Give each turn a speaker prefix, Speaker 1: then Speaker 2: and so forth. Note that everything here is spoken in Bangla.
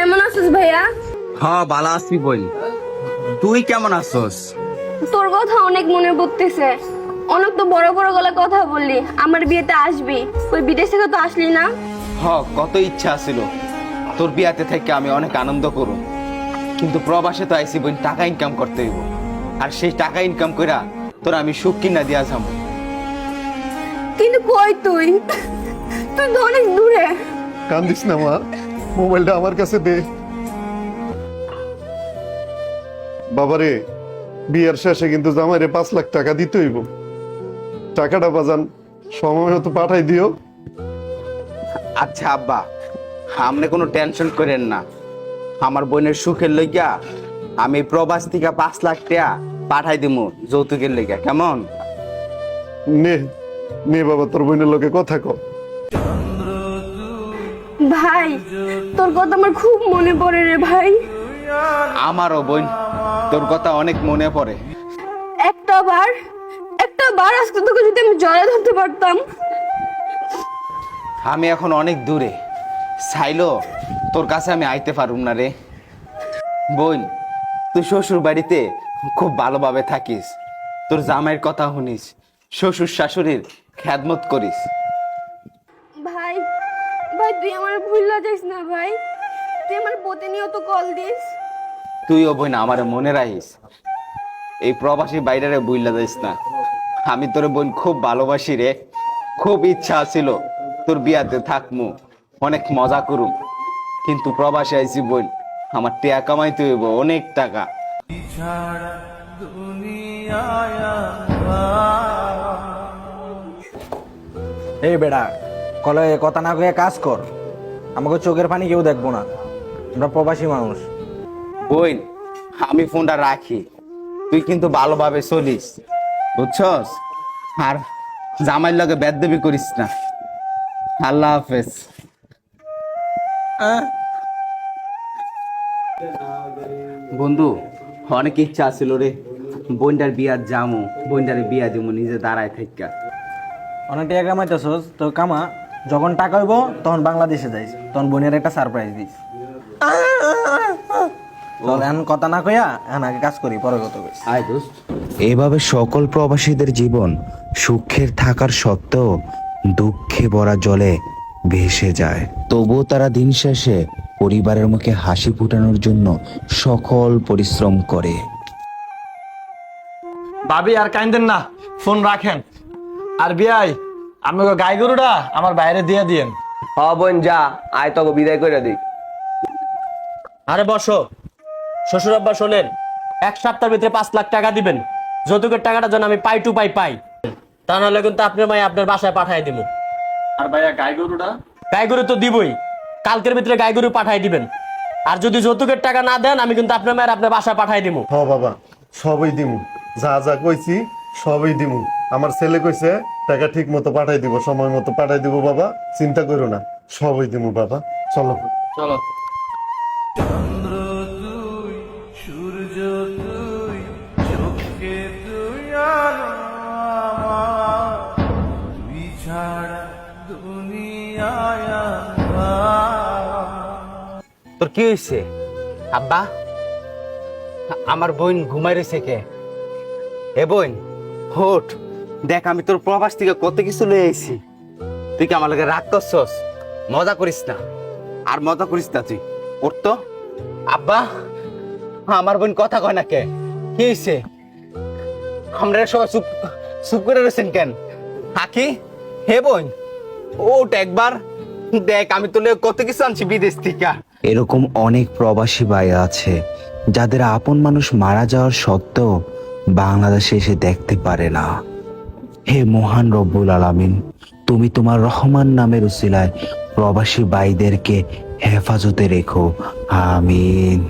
Speaker 1: কেমন আছিস ভাইয়া?
Speaker 2: হ্যাঁ ভালো আছি বল। তুই কেমন আছস?
Speaker 1: তোর কথা অনেক মনে পড়তেছে। অনেক তো বড় বড় গলা কথা বললি, আমার বিয়েতে আসবি। ওই বিদেশ থেকে তো আসলি না।
Speaker 2: কত ইচ্ছা ছিল তোর বিয়াতে থেকে আমি অনেক আনন্দ করুম, কিন্তু প্রবাসে তো আইসি বোন, টাকা ইনকাম করতে হইব। আর সেই টাকা ইনকাম কইরা তোর আমি সুখ কিনা দিয়া যাবো।
Speaker 1: কিন্তু কই তুই? তুই তো অনেক দূরে।
Speaker 3: কান্দিস না মা, মোবাইলটা আমার কাছে দে। বাবারে, বিয়ের শেষে কিন্তু জামাইরে 5 লাখ টাকা দিতে হইব। টাকাটা বাজান সময় মতো পাঠাই দিও।
Speaker 2: আচ্ছা আব্বা, আপনি কোনো টেনশন করেন না। আমার বোনের সুখের লইগা আমি প্রবাস থেকে 5 লাখ টাকা পাঠাই দিমু যৌতুকের লইগা, কেমন?
Speaker 3: নে নে বাবা, তোর বোনের লোকে কথা ক।
Speaker 1: ভাই, তোর কথা আমার খুব মনে পড়ে রে ভাই।
Speaker 2: আমারও বোন, তোর কথা অনেক মনে পড়ে।
Speaker 1: একটা বার আজকে তোকে যদি আমি জড়ায় ধরতে পারতাম।
Speaker 2: আমি এখন অনেক দূরে, চাইলো তোর কাছে আমি আইতে পারুম না রে। বোন, তুই শ্বশুর বাড়িতে খুব ভালোভাবে থাকিস, তোর জামাইয়ের কথা শুনিস, শ্বশুর শাশুড়ির খেদমত করিস।
Speaker 1: ভাই ভাই, তুই আমার ভুললা যাইস না ভাই। তুই আমার প্রতিনিয়ত কল দিস।
Speaker 2: তুইও বোন আমার মনে রাখিস, এই প্রবাসী বাইরে বুইলা যাইস না। আমি তোর বোন খুব ভালোবাসি রে, খুব ইচ্ছা ছিল তোর বিয়াতে থাকমু, অনেক মজা করুম, কিন্তু প্রবাসী আইছি বোন, আমার টাকা কামাইতে হইব, অনেক টাকা।
Speaker 4: এই বেড়া, কলে কথা না কয়ে কাজ কর। আমাকে চোখের পানি কেউ দেখবো না, আমরা প্রবাসী মানুষ।
Speaker 2: বোন, আমি ফোনটা রাখি, তুই কিন্তু ভালোভাবে চলিস, বুঝছস? আর জামাইয়ের লগে বেদবি করিস না। আল্লাহ হাফেজ। বন্ধু, অনেক ইচ্ছা ছিল রে বোনটার বিয়ার যামু, বোনটারে বিয়া দিমু নিজে দাঁড়ায় থাকা।
Speaker 4: অনেক টাকা কামাইতেছস, তো কামা। যখন টাকা হইব তখন বাংলাদেশে যাইস, তখন বোনের একটা সারপ্রাইজ দিস। এখন কথা না কইয়া এখন আগে কাজ করি, পরে কত কইস।
Speaker 2: আয় দোস্ত।
Speaker 5: এভাবে সকল প্রবাসীদের জীবন সুখের থাকার সত্ত্বেও দুঃখে ভরা জলে ভেসে যায়। তবুও তারা দিন শেষে পরিবারের মুখে হাসি ফুটানোর জন্য সকল পরিশ্রম করে।
Speaker 6: ভাবি আর কাইন্দেন না, ফোন রাখেন। আর বিয়াই, আপনাকে গাই গরুটা আমার বাইরে দিয়ে দিয়েন।
Speaker 7: বোন যা, আয় তোকে বিদায় করে দিই।
Speaker 6: আরে বসো। শ্বশুর আব্বা শোনেন, 1 সপ্তাহের ভিতরে 5 লাখ টাকা দিবেন। যৌতুকের টাকাটা যেন আমি পাই টু পাই, তা নাহলে কিন্তু আপনার মাই আপনার বাসায় পাঠাই দিব। আর ভাইয়া গাই গরুটা? গাই গরু তো দিবই, কালকের ভিতরে গাই গরু পাঠাই দিবেন। আর যদি যৌতুকের টাকা না দেন, আমি কিন্তু আপনার মায়ের আপনার বাসায় পাঠাই দিব।
Speaker 3: হ বাবা, সবই দিমু, যা যা কইছি সবই দিমু। আমার ছেলে কইছে টাকা ঠিক মতো পাঠাই দিব, সময় মতো পাঠাই দিব বাবা, চিন্তা করো না, সবই দিমু বাবা। চলো
Speaker 6: চলো।
Speaker 2: তোর কি হয়েছে আব্বা? আমার বোন ঘুমাই রয়েছে কে? এ বোন, হোট দেখ, আমি তোর প্রবাস থেকে কত কিছু লয়ে আইছি। তুই কি আমার লগে রাগ করছস? মজা করিস না, আর মজা করিস না তুই। ওর তো আব্বা, আমার বোন কথা কয় না কে? কি হয়েছে? আমরা সবাই চুপ চুপ করে রয়েছেন কেন? হাকি, হে বোন ওঠ একবার দেখ, আমি তোর লগে কত কিছু আনছি বিদেশ থেকে।
Speaker 5: এরকম অনেক প্রবাসী ভাই আছে যাদের আপন মানুষ মারা যাওয়ার সত্ত্বেও বাংলাদেশে এসে দেখতে পারে না। হে মহান রব্বুল আলামিন, তুমি তোমার রহমান নামের উসিলায় প্রবাসী ভাইদেরকে হেফাজতে রেখো, আমিন।